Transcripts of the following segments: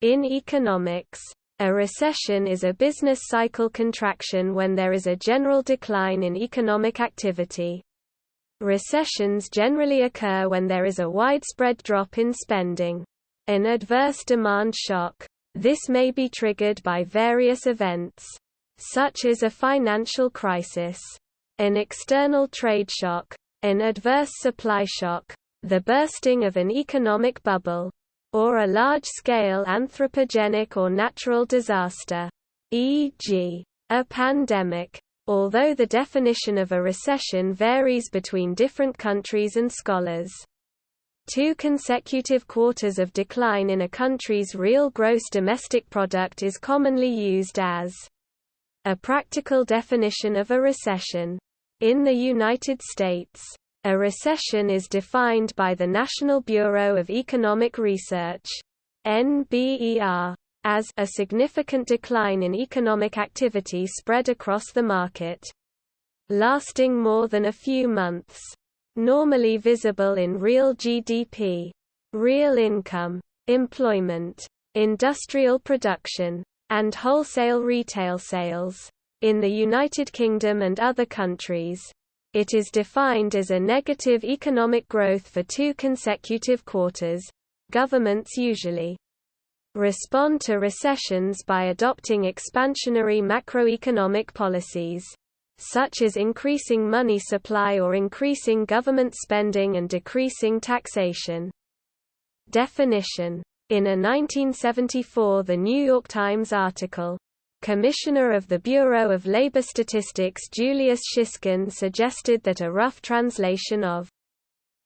In economics, a recession is a business cycle contraction when there is a general decline in economic activity. Recessions generally occur when there is a widespread drop in spending. An adverse demand shock. This may be triggered by various events, such as a financial crisis, an external trade shock, an adverse supply shock, the bursting of an economic bubble, or a large-scale anthropogenic or natural disaster, e.g., a pandemic. Although the definition of a recession varies between different countries and scholars. 2 consecutive quarters of decline in a country's real gross domestic product is commonly used as a practical definition of a recession. In the United States, a recession is defined by the National Bureau of Economic Research, NBER, as a significant decline in economic activity spread across the market, lasting more than a few months, normally visible in real GDP, real income, employment, industrial production, and wholesale retail sales. In the United Kingdom and other countries, it is defined as a negative economic growth for 2 consecutive quarters. Governments usually respond to recessions by adopting expansionary macroeconomic policies, such as increasing money supply or increasing government spending and decreasing taxation. Definition. In a 1974 The New York Times article, Commissioner of the Bureau of Labor Statistics Julius Shiskin suggested that a rough translation of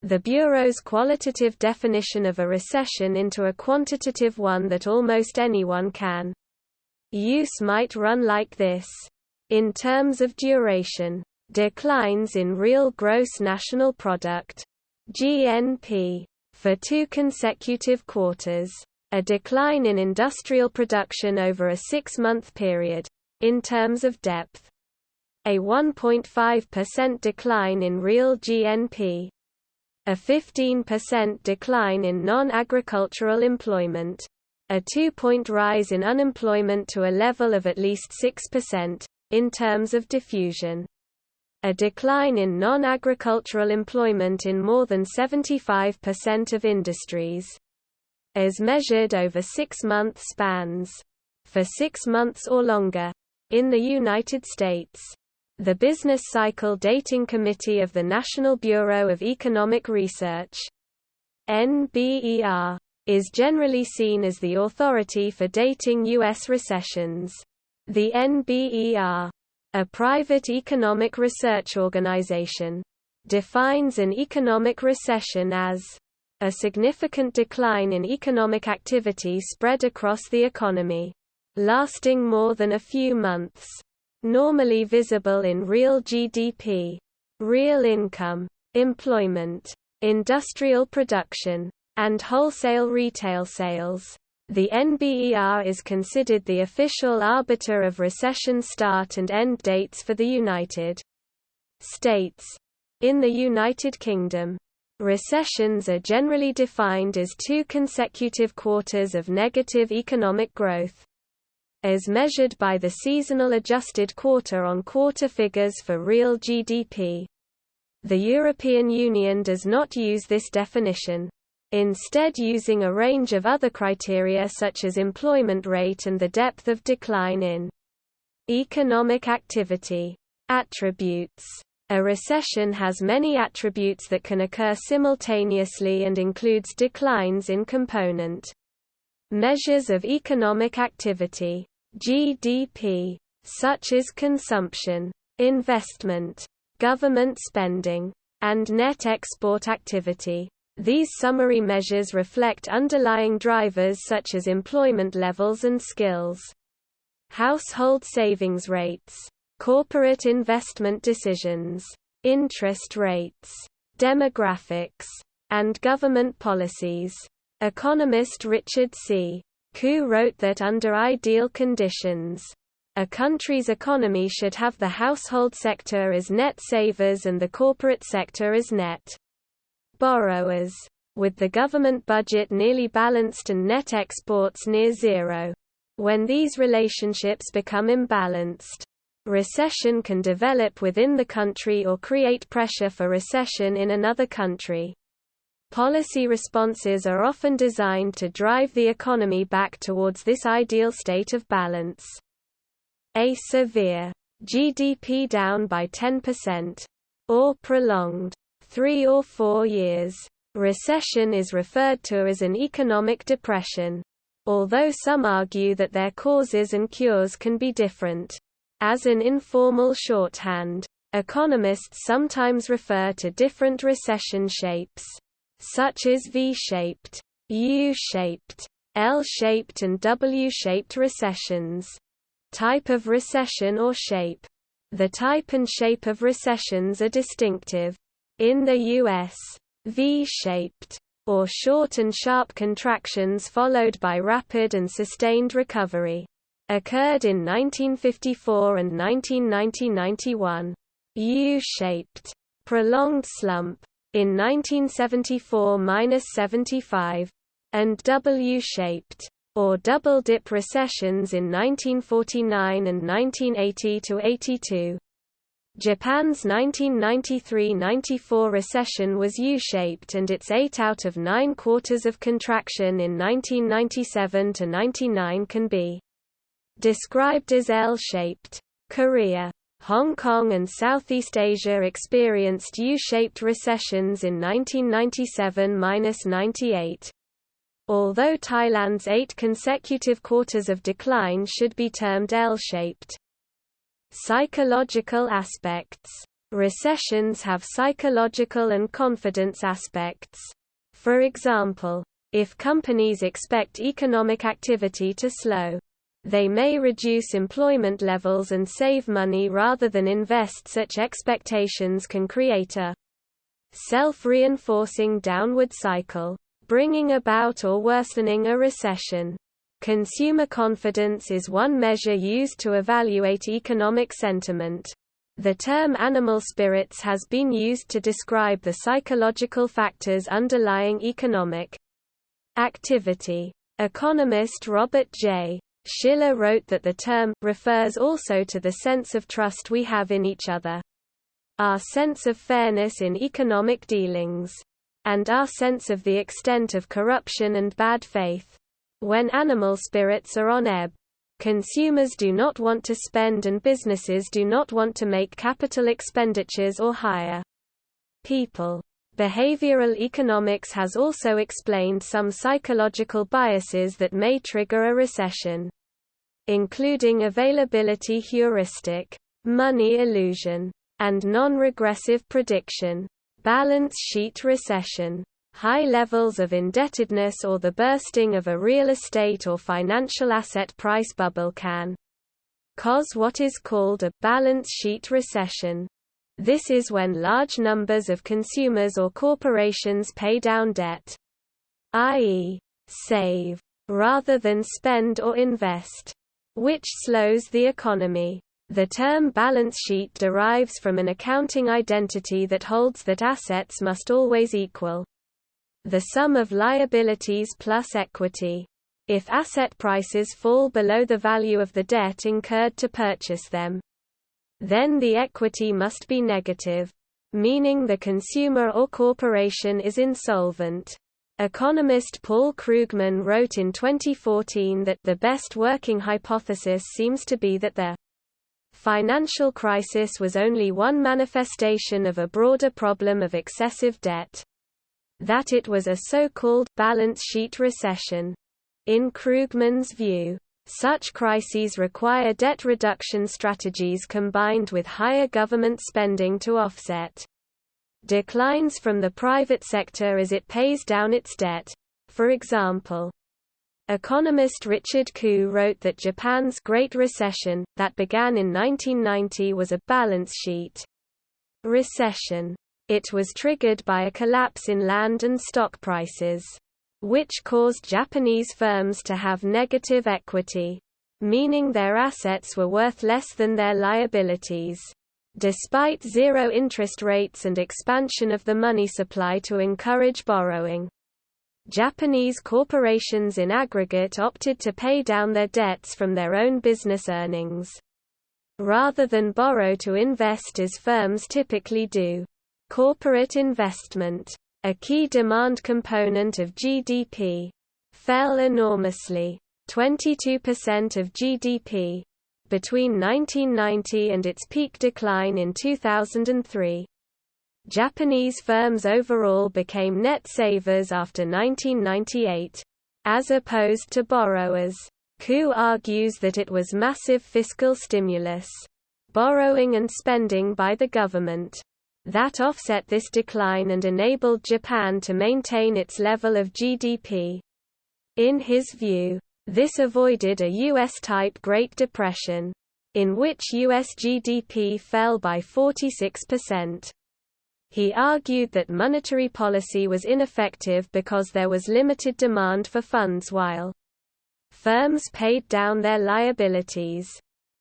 the Bureau's qualitative definition of a recession into a quantitative one that almost anyone can use might run like this. In terms of duration, declines in real gross national product (GNP) for 2 consecutive quarters. A decline in industrial production over a 6-month period. In terms of depth, a 1.5% decline in real GNP. A 15% decline in non-agricultural employment. A 2-point rise in unemployment to a level of at least 6%. In terms of diffusion, a decline in non-agricultural employment in more than 75% of industries, as measured over 6-month spans. For 6 months or longer. In the United States, the Business Cycle Dating Committee of the National Bureau of Economic Research, NBER, is generally seen as the authority for dating U.S. recessions. The NBER, a private economic research organization, defines an economic recession as a significant decline in economic activity spread across the economy, lasting more than a few months, normally visible in real GDP, real income, employment, industrial production, and wholesale retail sales. The NBER is considered the official arbiter of recession start and end dates for the United States. In the United Kingdom, recessions are generally defined as 2 consecutive quarters of negative economic growth, as measured by the seasonal adjusted quarter-on-quarter figures for real GDP. The European Union does not use this definition, instead using a range of other criteria such as employment rate and the depth of decline in economic activity. Attributes. A recession has many attributes that can occur simultaneously and includes declines in component measures of economic activity, GDP, such as consumption, investment, government spending, and net export activity. These summary measures reflect underlying drivers such as employment levels and skills, household savings rates, corporate investment decisions, interest rates, demographics, and government policies. Economist Richard C. Koo wrote that under ideal conditions, a country's economy should have the household sector as net savers and the corporate sector as net borrowers. with the government budget nearly balanced and net exports near zero. When these relationships become imbalanced, recession can develop within the country or create pressure for recession in another country. Policy responses are often designed to drive the economy back towards this ideal state of balance. A severe GDP down by 10%, or prolonged 3 or 4 years recession is referred to as an economic depression, although some argue that their causes and cures can be different. As an informal shorthand, economists sometimes refer to different recession shapes, such as V-shaped, U-shaped, L-shaped and W-shaped recessions. Type of recession or shape. The type and shape of recessions are distinctive. In the U.S., V-shaped, or short and sharp contractions followed by rapid and sustained recovery, occurred in 1954 and 1990–91. U-shaped, prolonged slump, in 1974–75, and W-shaped, or double-dip recessions in 1949 and 1980–82. Japan's 1993–94 recession was U-shaped and its 8 out of 9 quarters of contraction in 1997–99 can be described as L-shaped. Korea, Hong Kong and Southeast Asia experienced U-shaped recessions in 1997–98. Although Thailand's 8 consecutive quarters of decline should be termed L-shaped. Psychological aspects. Recessions have psychological and confidence aspects. For example, if companies expect economic activity to slow, they may reduce employment levels and save money rather than invest. Such expectations can create a self-reinforcing downward cycle, bringing about or worsening a recession. Consumer confidence is one measure used to evaluate economic sentiment. The term animal spirits has been used to describe the psychological factors underlying economic activity. Economist Robert J. Shiller wrote that the term refers also to the sense of trust we have in each other, our sense of fairness in economic dealings, and our sense of the extent of corruption and bad faith. When animal spirits are on ebb, consumers do not want to spend and businesses do not want to make capital expenditures or hire people. Behavioral economics has also explained some psychological biases that may trigger a recession, including availability heuristic, money illusion, and non-regressive prediction. Balance sheet recession. High levels of indebtedness or the bursting of a real estate or financial asset price bubble can cause what is called a balance sheet recession. This is when large numbers of consumers or corporations pay down debt, i.e., save, rather than spend or invest, which slows the economy. The term balance sheet derives from an accounting identity that holds that assets must always equal the sum of liabilities plus equity. If asset prices fall below the value of the debt incurred to purchase them, then the equity must be negative, meaning the consumer or corporation is insolvent. Economist Paul Krugman wrote in 2014 that the best working hypothesis seems to be that the financial crisis was only one manifestation of a broader problem of excessive debt, that it was a so-called balance sheet recession. In Krugman's view, such crises require debt reduction strategies combined with higher government spending to offset declines from the private sector as it pays down its debt. For example, economist Richard Koo wrote that Japan's Great Recession, that began in 1990, was a balance sheet recession. It was triggered by a collapse in land and stock prices, which caused Japanese firms to have negative equity, meaning their assets were worth less than their liabilities. Despite zero interest rates and expansion of the money supply to encourage borrowing, Japanese corporations in aggregate opted to pay down their debts from their own business earnings, rather than borrow to invest as firms typically do. Corporate investment, a key demand component of GDP, fell enormously, 22% of GDP, between 1990 and its peak decline in 2003. Japanese firms overall became net savers after 1998, as opposed to borrowers. Ku argues that it was massive fiscal stimulus, borrowing and spending by the government, that offset this decline and enabled Japan to maintain its level of GDP. In his view, this avoided a US-type Great Depression, in which US GDP fell by 46%. He argued that monetary policy was ineffective because there was limited demand for funds while firms paid down their liabilities.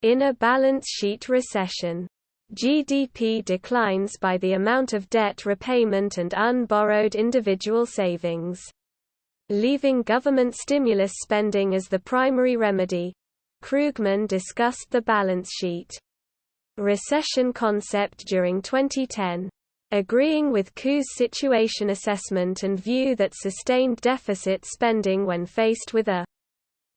In a balance sheet recession, GDP declines by the amount of debt repayment and unborrowed individual savings, leaving government stimulus spending as the primary remedy. Krugman discussed the balance sheet recession concept during 2010. Agreeing with Ku's situation assessment and view that sustained deficit spending when faced with a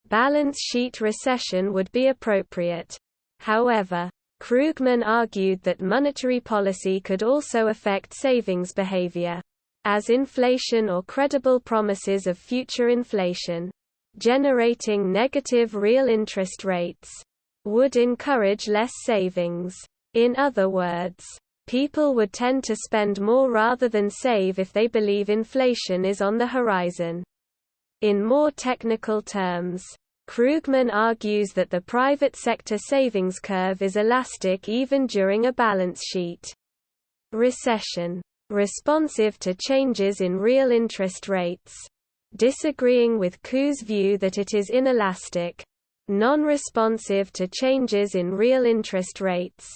balance sheet recession would be appropriate. However, Krugman argued that monetary policy could also affect savings behavior, as inflation or credible promises of future inflation, generating negative real interest rates, would encourage less savings. In other words, people would tend to spend more rather than save if they believe inflation is on the horizon. In more technical terms, Krugman argues that the private sector savings curve is elastic even during a balance sheet recession, responsive to changes in real interest rates, disagreeing with Ku's view that it is inelastic, non-responsive to changes in real interest rates.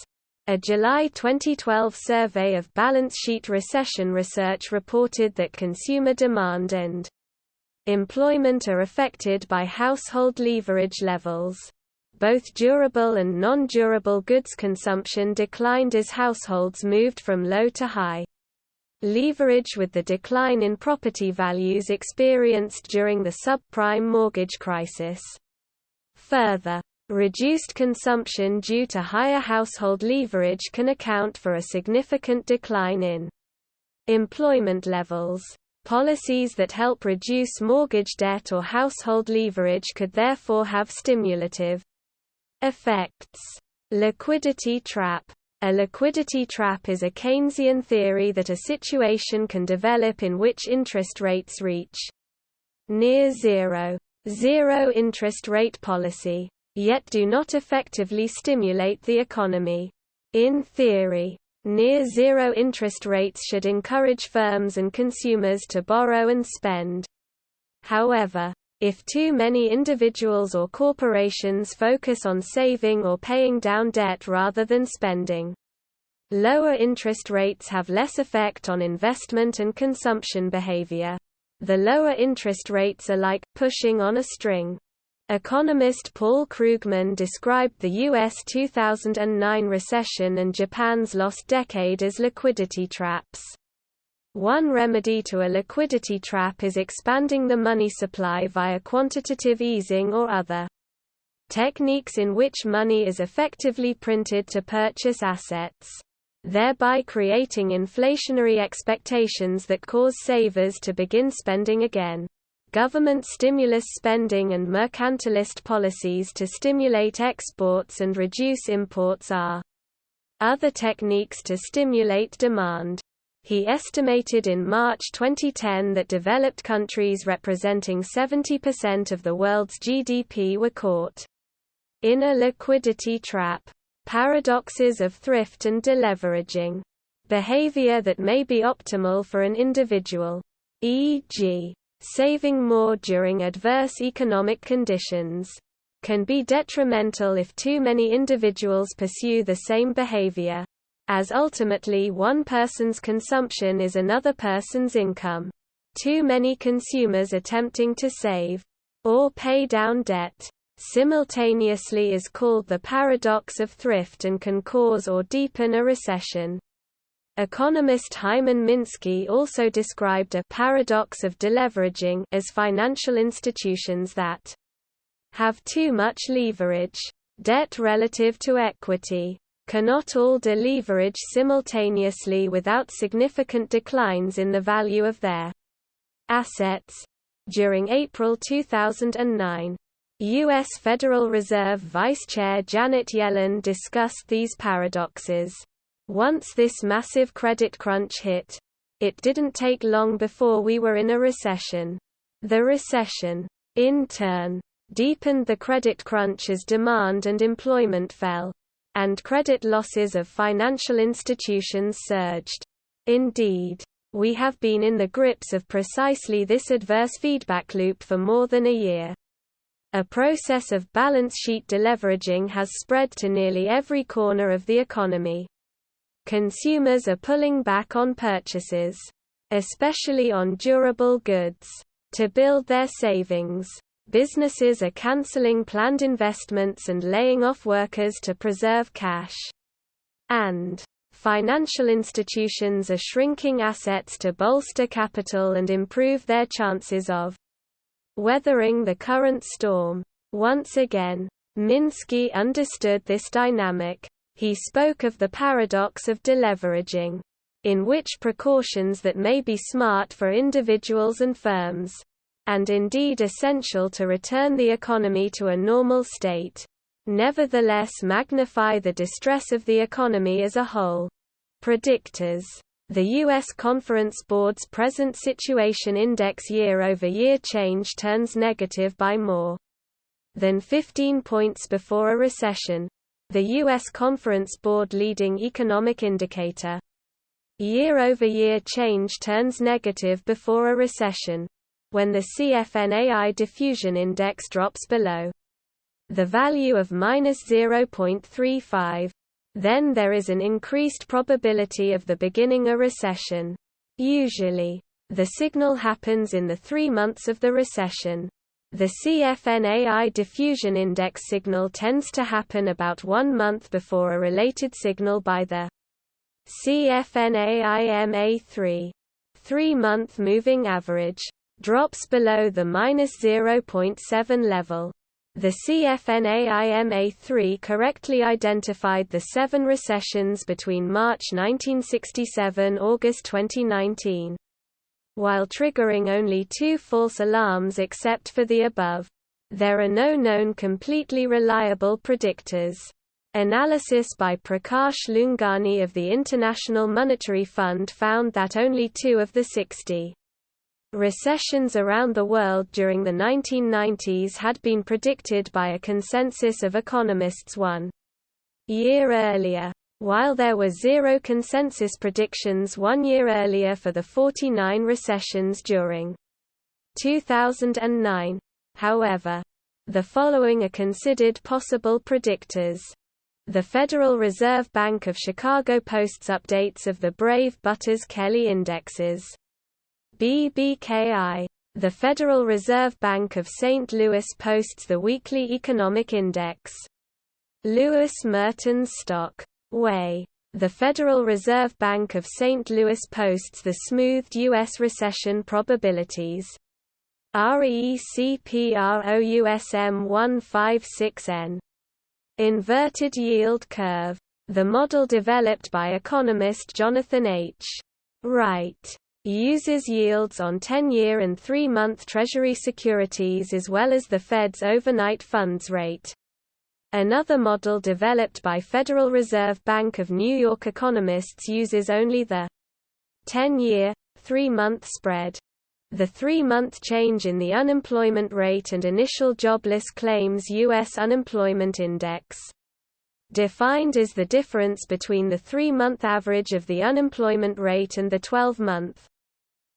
A July 2012 survey of balance sheet recession research reported that consumer demand and employment are affected by household leverage levels. Both durable and non-durable goods consumption declined as households moved from low to high leverage with the decline in property values experienced during the subprime mortgage crisis. Further, reduced consumption due to higher household leverage can account for a significant decline in employment levels. Policies that help reduce mortgage debt or household leverage could therefore have stimulative effects. Liquidity trap. A liquidity trap is a Keynesian theory that a situation can develop in which interest rates reach near zero interest rate policy, yet do not effectively stimulate the economy. In theory, near-zero interest rates should encourage firms and consumers to borrow and spend. However, if too many individuals or corporations focus on saving or paying down debt rather than spending, lower interest rates have less effect on investment and consumption behavior. The lower interest rates are like pushing on a string. Economist Paul Krugman described the U.S. 2009 recession and Japan's lost decade as liquidity traps. One remedy to a liquidity trap is expanding the money supply via quantitative easing or other techniques in which money is effectively printed to purchase assets, thereby creating inflationary expectations that cause savers to begin spending again. Government stimulus spending and mercantilist policies to stimulate exports and reduce imports are other techniques to stimulate demand. He estimated in March 2010 that developed countries representing 70% of the world's GDP were caught in a liquidity trap. Paradoxes of thrift and deleveraging. Behavior that may be optimal for an individual, e.g., saving more during adverse economic conditions, can be detrimental if too many individuals pursue the same behavior, as ultimately one person's consumption is another person's income. too many consumers attempting to save or pay down debt simultaneously is called the paradox of thrift and can cause or deepen a recession. Economist Hyman Minsky also described a paradox of deleveraging as financial institutions that have too much leverage, debt relative to equity, cannot all deleverage simultaneously without significant declines in the value of their assets. During April 2009, U.S. Federal Reserve Vice Chair Janet Yellen discussed these paradoxes. Once this massive credit crunch hit, it didn't take long before we were in a recession. The recession, in turn, deepened the credit crunch as demand and employment fell, and credit losses of financial institutions surged. Indeed, we have been in the grips of precisely this adverse feedback loop for more than a year. A process of balance sheet deleveraging has spread to nearly every corner of the economy. Consumers are pulling back on purchases, especially on durable goods, to build their savings. Businesses are canceling planned investments and laying off workers to preserve cash. And financial institutions are shrinking assets to bolster capital and improve their chances of weathering the current storm. Once again, Minsky understood this dynamic. He spoke of the paradox of deleveraging, in which precautions that may be smart for individuals and firms, and indeed essential to return the economy to a normal state, nevertheless magnify the distress of the economy as a whole. Predictors. The U.S. Conference Board's Present Situation Index year-over-year change turns negative by more than 15 points before a recession. The U.S. Conference Board leading economic indicator. Year-over-year change turns negative before a recession, when the CFNAI diffusion index drops below the value of -0.35. Then there is an increased probability of the beginning a recession. Usually, the signal happens in the 3 months of the recession. The CFNAI diffusion index signal tends to happen about 1 month before a related signal by the CFNAIMA3 3-month moving average drops below the -0.7 level. The CFNAIMA3 correctly identified the 7 recessions between March 1967 and August 2019. While triggering only 2 false alarms except for the above, there are no known completely reliable predictors. Analysis by Prakash Lungani of the International Monetary Fund found that only 2 of the 60 recessions around the world during the 1990s had been predicted by a consensus of economists 1 year earlier, while there were 0 consensus predictions 1 year earlier for the 49 recessions during 2009. However, the following are considered possible predictors. The Federal Reserve Bank of Chicago posts updates of the Brave-Butters-Kelley indexes. BBKI. The Federal Reserve Bank of St. Louis posts the Weekly Economic Index. Lewis Merton's Stock Way. The Federal Reserve Bank of St. Louis posts the Smoothed U.S. Recession Probabilities. RECPROUSM156N. Inverted Yield Curve. The model developed by economist Jonathan H. Wright uses yields on 10-year and 3-month Treasury securities as well as the Fed's overnight funds rate. Another model developed by Federal Reserve Bank of New York economists uses only the 10-year, 3-month spread. The 3-month change in the unemployment rate and initial jobless claims U.S. unemployment index. Defined as the difference between the 3-month average of the unemployment rate and the 12-month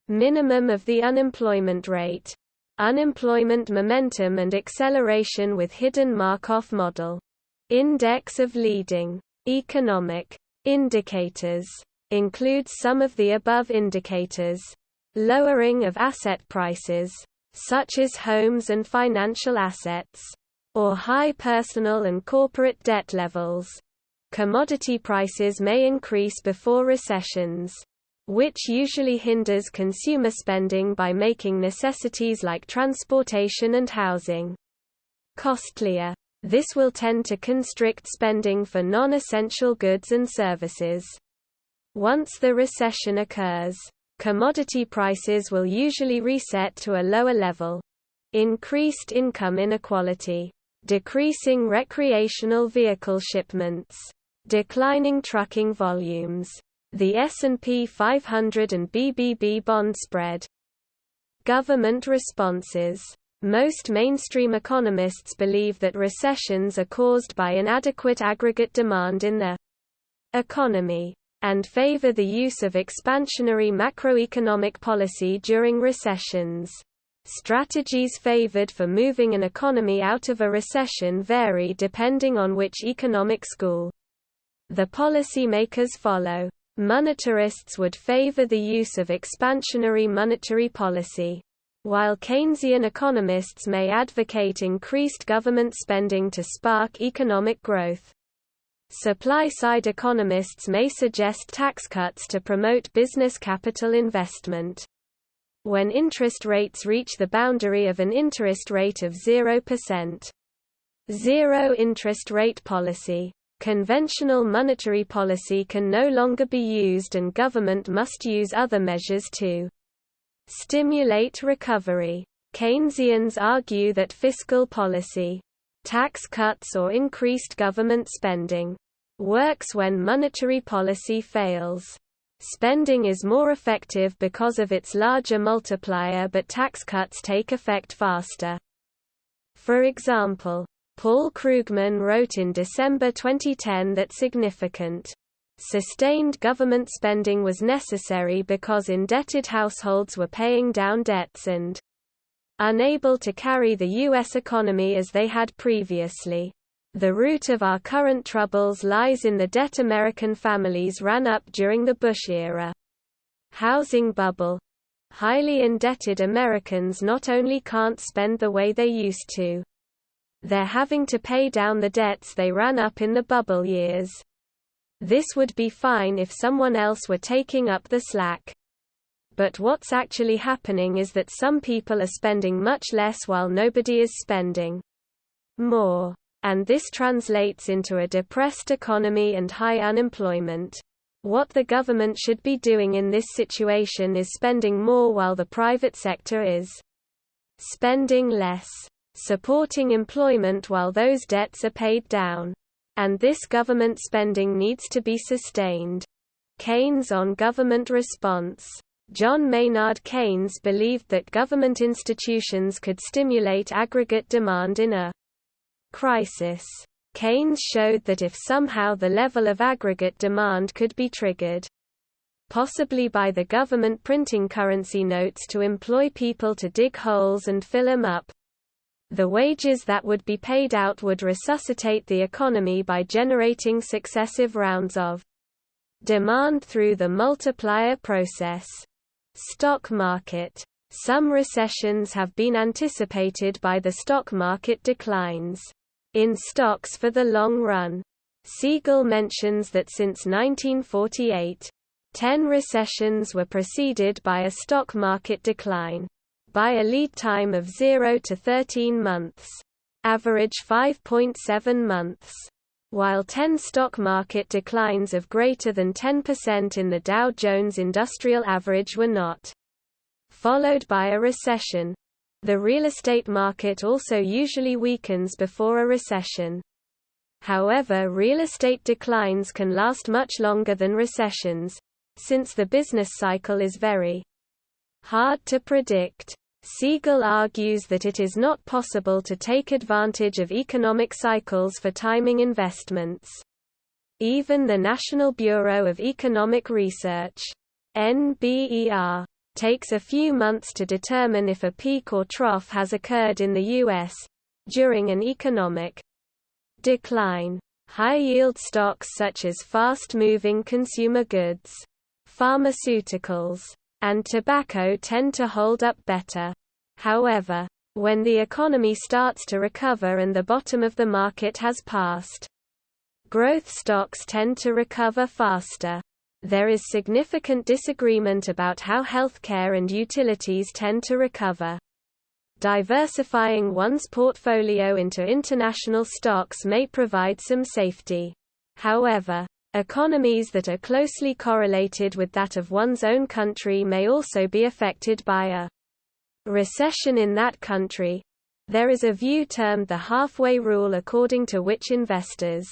minimum of the unemployment rate. Unemployment momentum and acceleration with hidden Markov model. Index of leading economic indicators includes some of the above indicators. lowering of asset prices, such as homes and financial assets, or high personal and corporate debt levels. Commodity prices may increase before recessions, which usually hinders consumer spending by making necessities like transportation and housing costlier. This will tend to constrict spending for non-essential goods and services. Once the recession occurs, commodity prices will usually reset to a lower level. Increased income inequality, decreasing recreational vehicle shipments, declining trucking volumes, the S&P 500 and BBB bond spread. Government responses. Most mainstream economists believe that recessions are caused by inadequate aggregate demand in the economy, and favor the use of expansionary macroeconomic policy during recessions. Strategies favored for moving an economy out of a recession vary depending on which economic school the policymakers follow. Monetarists would favor the use of expansionary monetary policy, while Keynesian economists may advocate increased government spending to spark economic growth. Supply-side economists may suggest tax cuts to promote business capital investment. When interest rates reach the boundary of an interest rate of 0%. Zero interest rate policy. Conventional monetary policy can no longer be used and government must use other measures to stimulate recovery. Keynesians argue that fiscal policy, tax cuts or increased government spending, works when monetary policy fails. Spending is more effective because of its larger multiplier, but tax cuts take effect faster. For example, Paul Krugman wrote in December 2010 that significant, sustained government spending was necessary because indebted households were paying down debts and unable to carry the U.S. economy as they had previously. The root of our current troubles lies in the debt American families ran up during the Bush era housing bubble. Highly indebted Americans not only can't spend the way they used to, they're having to pay down the debts they ran up in the bubble years. This would be fine if someone else were taking up the slack. But what's actually happening is that some people are spending much less while nobody is spending more. And this translates into a depressed economy and high unemployment. What the government should be doing in this situation is spending more while the private sector is spending less, supporting employment while those debts are paid down. And this government spending needs to be sustained. Keynes on government response. John Maynard Keynes believed that government institutions could stimulate aggregate demand in a crisis. Keynes showed that if somehow the level of aggregate demand could be triggered, possibly by the government printing currency notes to employ people to dig holes and fill them up, the wages that would be paid out would resuscitate the economy by generating successive rounds of demand through the multiplier process. Stock market. Some recessions have been anticipated by the stock market declines in stocks for the long run. Siegel mentions that since 1948, 10 recessions were preceded by a stock market decline, by a lead time of 0 to 13 months, average 5.7 months, while 10 stock market declines of greater than 10% in the Dow Jones Industrial Average were not followed by a recession. The real estate market also usually weakens before a recession. However, real estate declines can last much longer than recessions, since the business cycle is very hard to predict. Siegel argues that it is not possible to take advantage of economic cycles for timing investments. Even the National Bureau of Economic Research, NBER, takes a few months to determine if a peak or trough has occurred in the U.S. during an economic decline. High-yield stocks such as fast-moving consumer goods, pharmaceuticals, and tobacco tend to hold up better. However, when the economy starts to recover and the bottom of the market has passed, growth stocks tend to recover faster. There is significant disagreement about how healthcare and utilities tend to recover. Diversifying one's portfolio into international stocks may provide some safety. However, economies that are closely correlated with that of one's own country may also be affected by a recession in that country. There is a view termed the halfway rule, according to which investors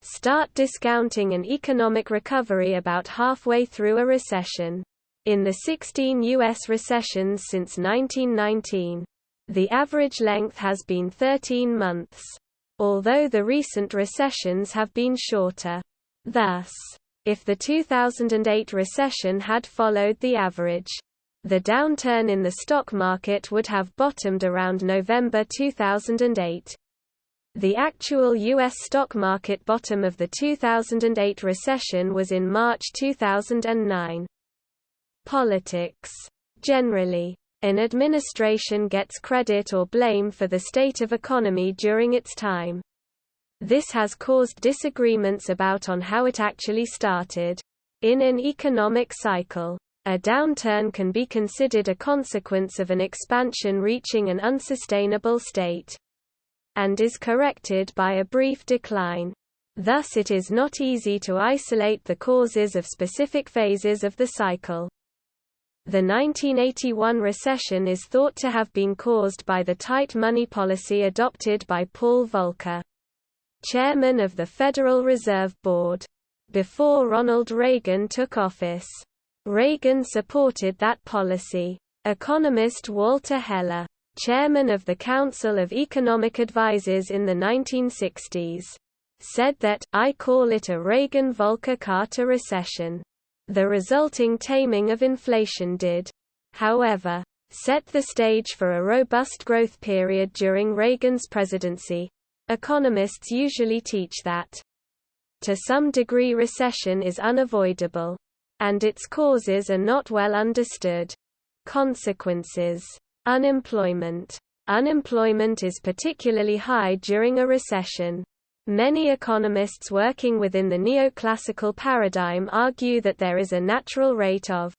start discounting an economic recovery about halfway through a recession. In the 16 U.S. recessions since 1919, the average length has been 13 months, although the recent recessions have been shorter. Thus, if the 2008 recession had followed the average, the downturn in the stock market would have bottomed around November 2008. The actual U.S. stock market bottom of the 2008 recession was in March 2009. Politics. Generally, an administration gets credit or blame for the state of economy during its time. This has caused disagreements about on how it actually started. In an economic cycle, a downturn can be considered a consequence of an expansion reaching an unsustainable state, and is corrected by a brief decline. Thus it is not easy to isolate the causes of specific phases of the cycle. The 1981 recession is thought to have been caused by the tight money policy adopted by Paul Volcker, chairman of the Federal Reserve Board, before Ronald Reagan took office. Reagan supported that policy. Economist Walter Heller, chairman of the Council of Economic Advisers in the 1960s, said that, "I call it a Reagan-Volcker-Carter recession." The resulting taming of inflation did, however, set the stage for a robust growth period during Reagan's presidency. Economists usually teach that, to some degree, recession is unavoidable, and its causes are not well understood. Consequences. Unemployment. Unemployment is particularly high during a recession. Many economists working within the neoclassical paradigm argue that there is a natural rate of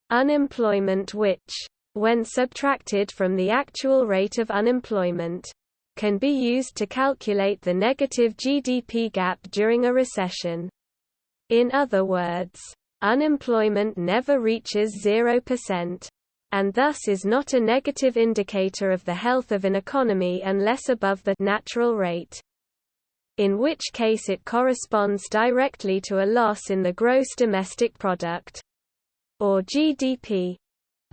unemployment which, when subtracted from the actual rate of unemployment, can be used to calculate the negative GDP gap during a recession. In other words, unemployment never reaches 0%, and thus is not a negative indicator of the health of an economy unless above the natural rate, in which case it corresponds directly to a loss in the gross domestic product, or GDP.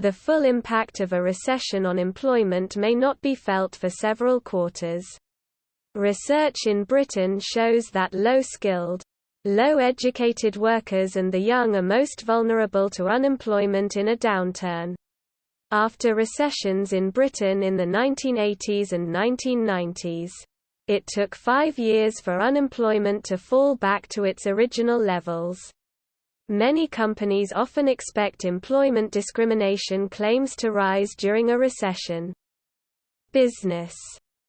The full impact of a recession on employment may not be felt for several quarters. Research in Britain shows that low-skilled, low-educated workers and the young are most vulnerable to unemployment in a downturn. After recessions in Britain in the 1980s and 1990s, it took 5 years for unemployment to fall back to its original levels. Many companies often expect employment discrimination claims to rise during a recession. Business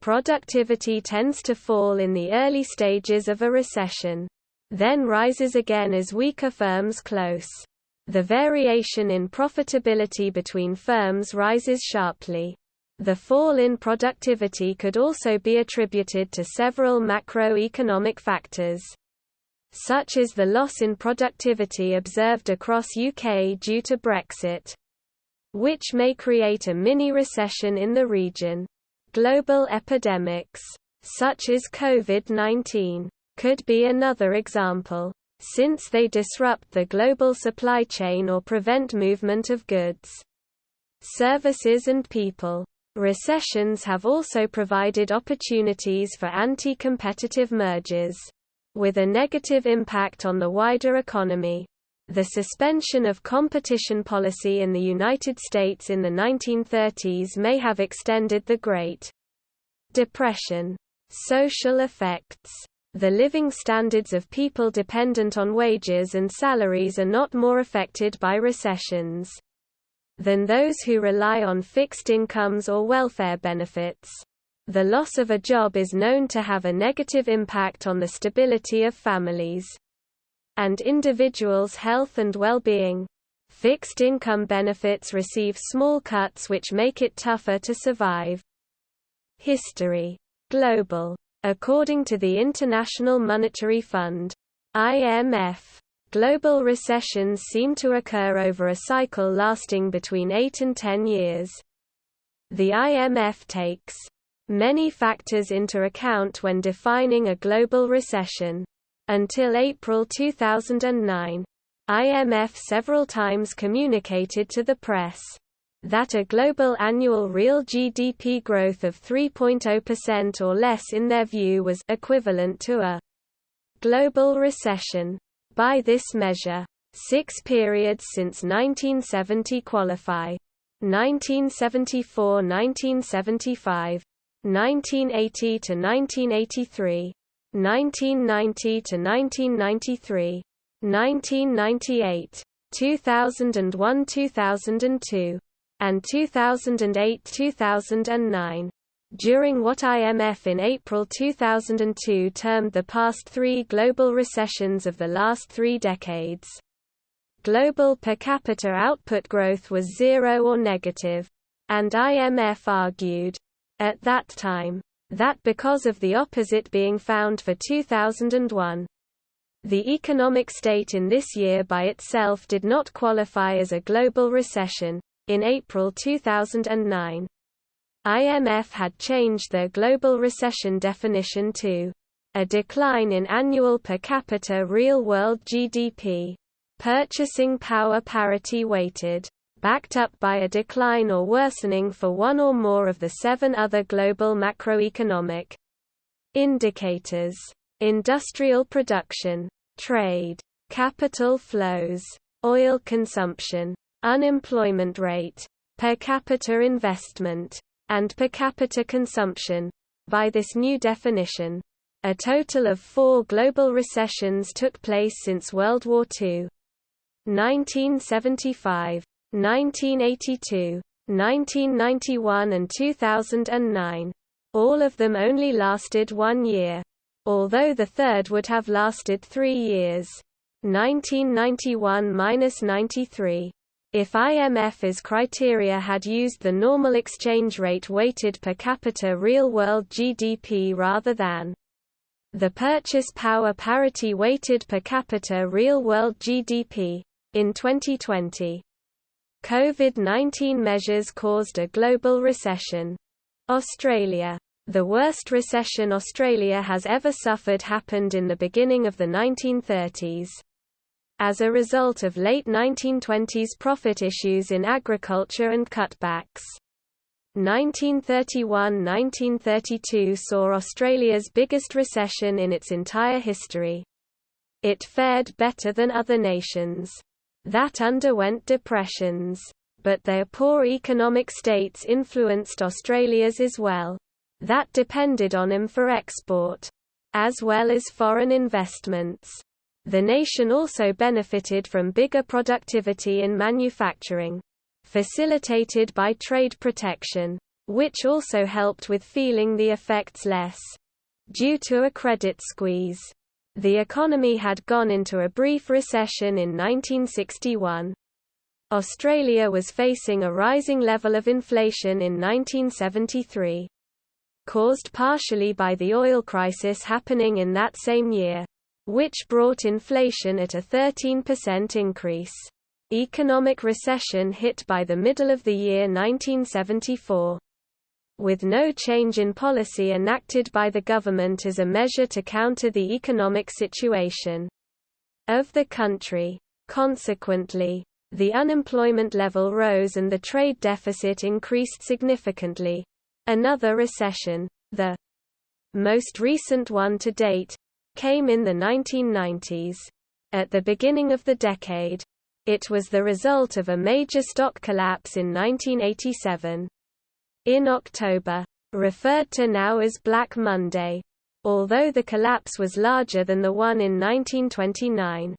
productivity tends to fall in the early stages of a recession, then rises again as weaker firms close. The variation in profitability between firms rises sharply. The fall in productivity could also be attributed to several macroeconomic factors, such as the loss in productivity observed across UK due to Brexit, which may create a mini-recession in the region. Global epidemics, such as COVID-19, could be another example, since they disrupt the global supply chain or prevent movement of goods, services and people. Recessions have also provided opportunities for anti-competitive mergers, with a negative impact on the wider economy. The suspension of competition policy in the United States in the 1930s may have extended the Great Depression. Social effects. The living standards of people dependent on wages and salaries are not more affected by recessions than those who rely on fixed incomes or welfare benefits. The loss of a job is known to have a negative impact on the stability of families and individuals' health and well-being. Fixed income benefits receive small cuts which make it tougher to survive. History. Global. According to the International Monetary Fund, IMF, global recessions seem to occur over a cycle lasting between 8 and 10 years. The IMF takes many factors into account when defining a global recession. Until April 2009, IMF several times communicated to the press that a global annual real GDP growth of 3.0% or less in their view was equivalent to a global recession. By this measure, 6 periods since 1970 qualify: 1974–1975, 1980–1983, 1990–1993, 1998, 2001–2002, and 2008–2009, during what IMF in April 2002 termed the past 3 global recessions of the last 3 decades. Global per capita output growth was 0 or negative, and IMF argued, at that time, that because of the opposite being found for 2001. The economic state in this year by itself did not qualify as a global recession. In April 2009, IMF had changed their global recession definition to a decline in annual per capita real-world GDP, purchasing power parity weighted, backed up by a decline or worsening for one or more of the 7 other global macroeconomic indicators: industrial production, trade, capital flows, oil consumption, unemployment rate, per capita investment, and per capita consumption. By this new definition, a total of 4 global recessions took place since World War II: 1975, 1982, 1991 and 2009. All of them only lasted 1 year, although the third would have lasted 3 years, 1991–93. If IMF's criteria had used the normal exchange rate weighted per capita real-world GDP rather than the purchase power parity weighted per capita real-world GDP. In 2020, COVID-19 measures caused a global recession. Australia. The worst recession Australia has ever suffered happened in the beginning of the 1930s. As a result of late 1920s profit issues in agriculture and cutbacks. 1931–1932 saw Australia's biggest recession in its entire history. It fared better than other nations that underwent depressions, but their poor economic states influenced Australia's as well. That depended on them for export, as well as foreign investments. The nation also benefited from bigger productivity in manufacturing, facilitated by trade protection, which also helped with feeling the effects less. Due to a credit squeeze, the economy had gone into a brief recession in 1961. Australia was facing a rising level of inflation in 1973, caused partially by the oil crisis happening in that same year, which brought inflation at a 13% increase. Economic recession hit by the middle of the year 1974. With no change in policy enacted by the government as a measure to counter the economic situation of the country. Consequently, the unemployment level rose and the trade deficit increased significantly. Another recession, the most recent one to date, came in the 1990s. At the beginning of the decade, it was the result of a major stock collapse in 1987. In October, referred to now as Black Monday, although the collapse was larger than the one in 1929.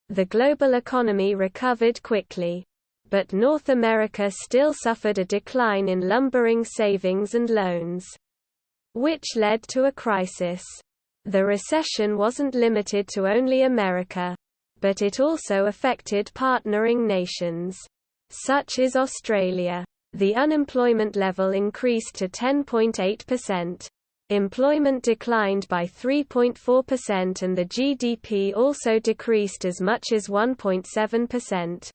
The global economy recovered quickly, but North America still suffered a decline in lumbering savings and loans, which led to a crisis. The recession wasn't limited to only America, but it also affected partnering nations, such as Australia. The unemployment level increased to 10.8%. Employment declined by 3.4% and the GDP also decreased as much as 1.7%.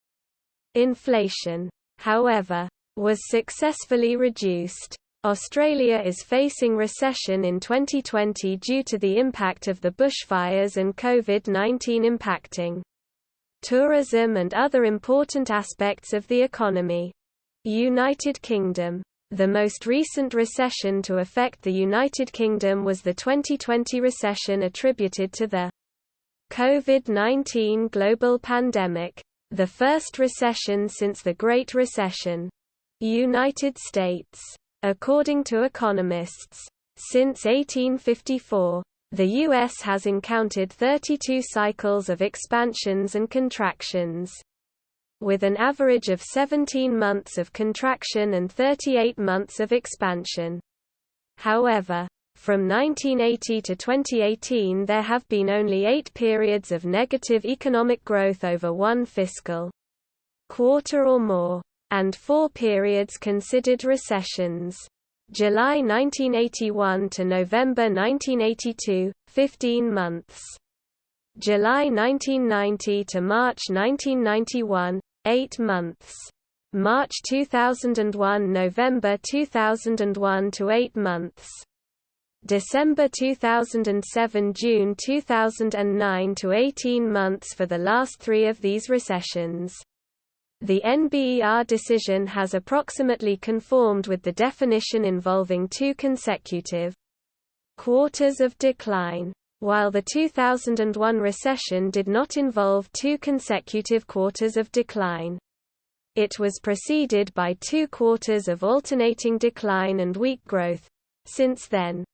Inflation, however, was successfully reduced. Australia is facing recession in 2020 due to the impact of the bushfires and COVID-19 impacting tourism and other important aspects of the economy. United Kingdom. The most recent recession to affect the United Kingdom was the 2020 recession attributed to the COVID-19 global pandemic, the first recession since the Great Recession. United States. According to economists, since 1854, the U.S. has encountered 32 cycles of expansions and contractions, with an average of 17 months of contraction and 38 months of expansion. However, from 1980 to 2018 there have been only 8 periods of negative economic growth over one fiscal quarter or more, and 4 periods considered recessions. July 1981 to November 1982, 15 months. July 1990 to March 1991, 8 months. March 2001 November 2001 to 8 months. December 2007 June 2009 to 18 months for the last 3 of these recessions. The NBER decision has approximately conformed with the definition involving 2 consecutive quarters of decline, while the 2001 recession did not involve 2 consecutive quarters of decline. It was preceded by 2 quarters of alternating decline and weak growth. Since then,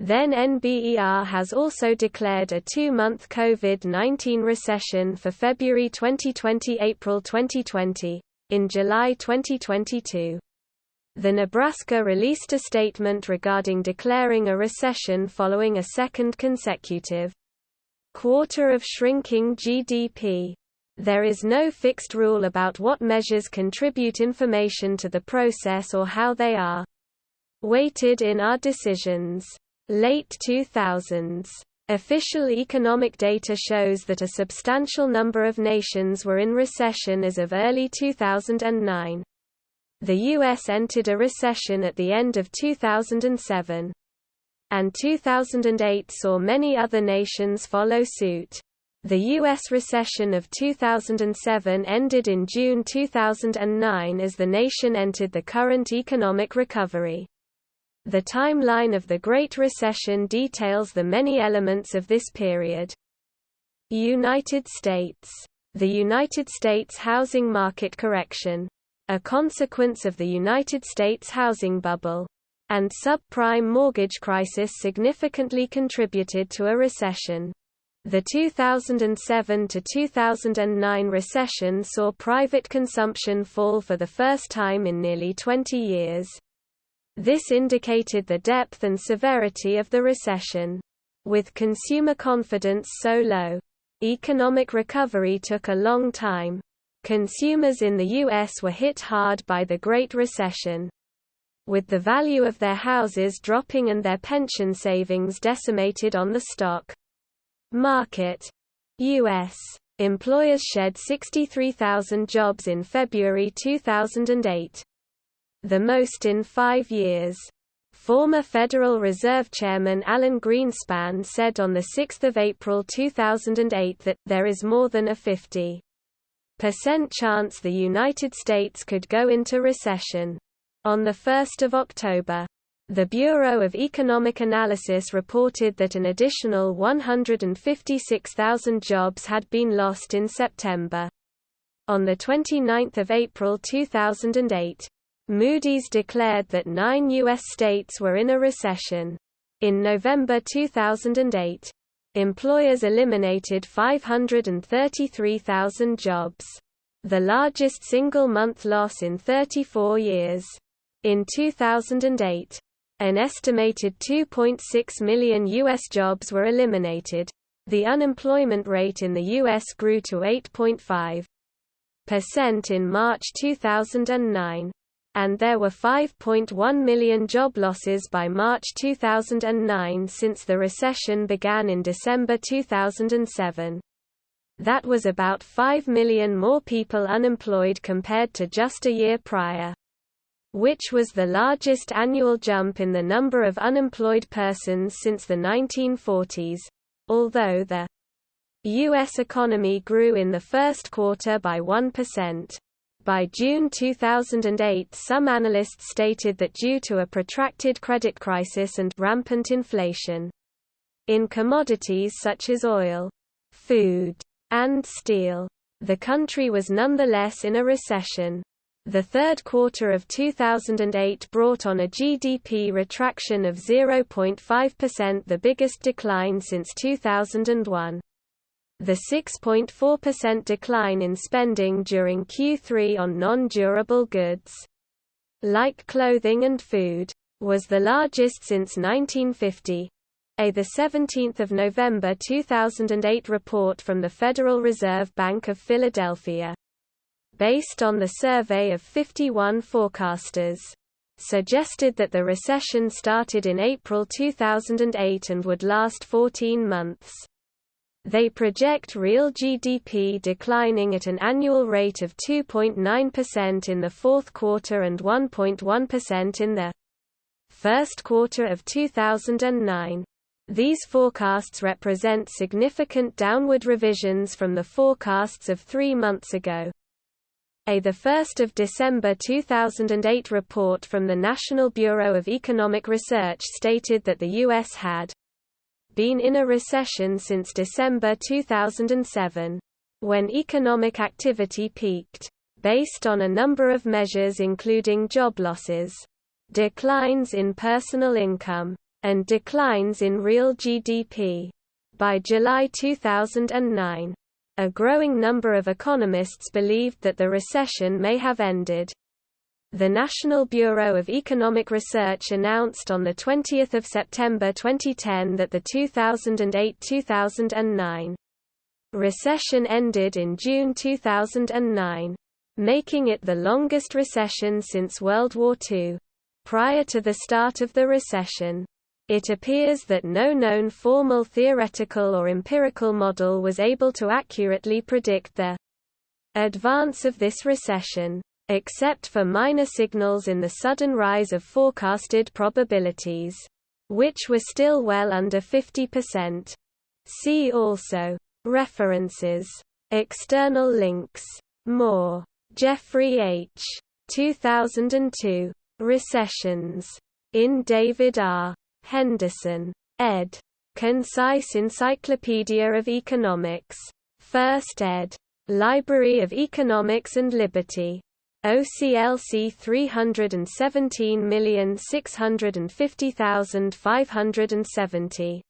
NBER has also declared a 2-month COVID-19 recession for February 2020–April 2020. In July 2022, the Nebraska released a statement regarding declaring a recession following a second consecutive quarter of shrinking GDP. There is no fixed rule about what measures contribute information to the process or how they are weighted in our decisions. Late 2000s. Official economic data shows that a substantial number of nations were in recession as of early 2009. The U.S. entered a recession at the end of 2007. And 2008 saw many other nations follow suit. The U.S. recession of 2007 ended in June 2009 as the nation entered the current economic recovery. The timeline of the Great Recession details the many elements of this period. United States. The United States housing market correction, a consequence of the United States housing bubble and subprime mortgage crisis, significantly contributed to a recession. The 2007 to 2009 recession saw private consumption fall for the first time in nearly 20 years. This indicated the depth and severity of the recession. With consumer confidence so low, economic recovery took a long time. Consumers in the U.S. were hit hard by the Great Recession, with the value of their houses dropping and their pension savings decimated on the stock market. U.S. employers shed 63,000 jobs in February 2008. The most in 5 years. Former Federal Reserve Chairman Alan Greenspan said on 6 April 2008 that, "There is more than a 50% chance the United States could go into recession." On 1 October, the Bureau of Economic Analysis reported that an additional 156,000 jobs had been lost in September. On 29 April 2008, Moody's declared that 9 U.S. states were in a recession. In November 2008, employers eliminated 533,000 jobs, the largest single-month loss in 34 years. In 2008, an estimated 2.6 million U.S. jobs were eliminated. The unemployment rate in the U.S. grew to 8.5% in March 2009. And there were 5.1 million job losses by March 2009 since the recession began in December 2007. That was about 5 million more people unemployed compared to just a year prior, which was the largest annual jump in the number of unemployed persons since the 1940s, although the U.S. economy grew in the first quarter by 1%. By June 2008, some analysts stated that due to a protracted credit crisis and rampant inflation in commodities such as oil, food, and steel, the country was nonetheless in a recession. The third quarter of 2008 brought on a GDP retraction of 0.5%, the biggest decline since 2001. The 6.4% decline in spending during Q3 on non-durable goods, like clothing and food, was the largest since 1950. A 17 November 2008 report from the Federal Reserve Bank of Philadelphia, based on the survey of 51 forecasters, suggested that the recession started in April 2008 and would last 14 months. They project real GDP declining at an annual rate of 2.9% in the fourth quarter and 1.1% in the first quarter of 2009. These forecasts represent significant downward revisions from the forecasts of 3 months ago. A 1 December 2008 report from the National Bureau of Economic Research stated that the U.S. had been in a recession since December 2007, when economic activity peaked, based on a number of measures including job losses, declines in personal income, and declines in real GDP. By July 2009, a growing number of economists believed that the recession may have ended. The National Bureau of Economic Research announced on 20 September 2010 that the 2008-2009 recession ended in June 2009, making it the longest recession since World War II. Prior to the start of the recession, it appears that no known formal theoretical or empirical model was able to accurately predict the advance of this recession, except for minor signals in the sudden rise of forecasted probabilities, which were still well under 50%. See also references. External links. More. Jeffrey H. 2002. Recessions. In David R. Henderson. ed. Concise Encyclopedia of Economics. First ed. Library of Economics and Liberty. OCLC 317,650,570.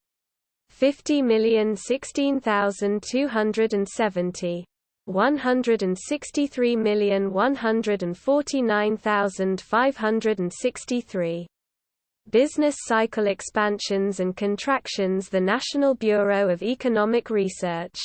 50,016,270. 163,149,563. Business Cycle Expansions and Contractions. The National Bureau of Economic Research.